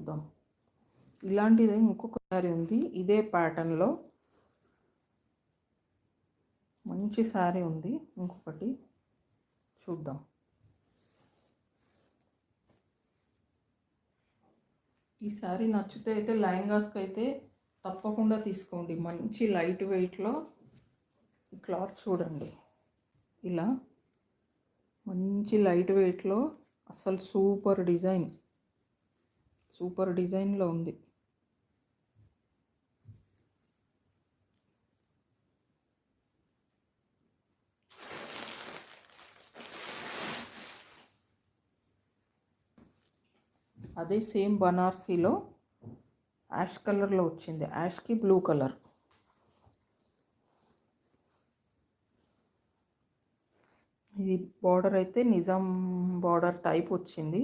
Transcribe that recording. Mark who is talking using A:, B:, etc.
A: చూద్దాం. ఇలాంటిదే ఇంకొక శారీ ఉంది ఇదే ప్యాటర్న్లో, మంచి శారీ ఉంది ఇంకొకటి చూద్దాం. ఈ శారీ నచ్చితే అయితే లెహంగాస్కి అయితే తప్పకుండా తీసుకోండి. మంచి లైట్ వెయిట్లో ఈ క్లాత్ చూడండి, ఇలా మంచి లైట్ వెయిట్లో అసలు సూపర్ డిజైన్లో ఉంది. అదే సేమ్ బనార్సీలో యాష్ కలర్లో వచ్చింది, యాష్కి బ్లూ కలర్. ఇది బార్డర్ అయితే నిజాం బార్డర్ టైప్ వచ్చింది.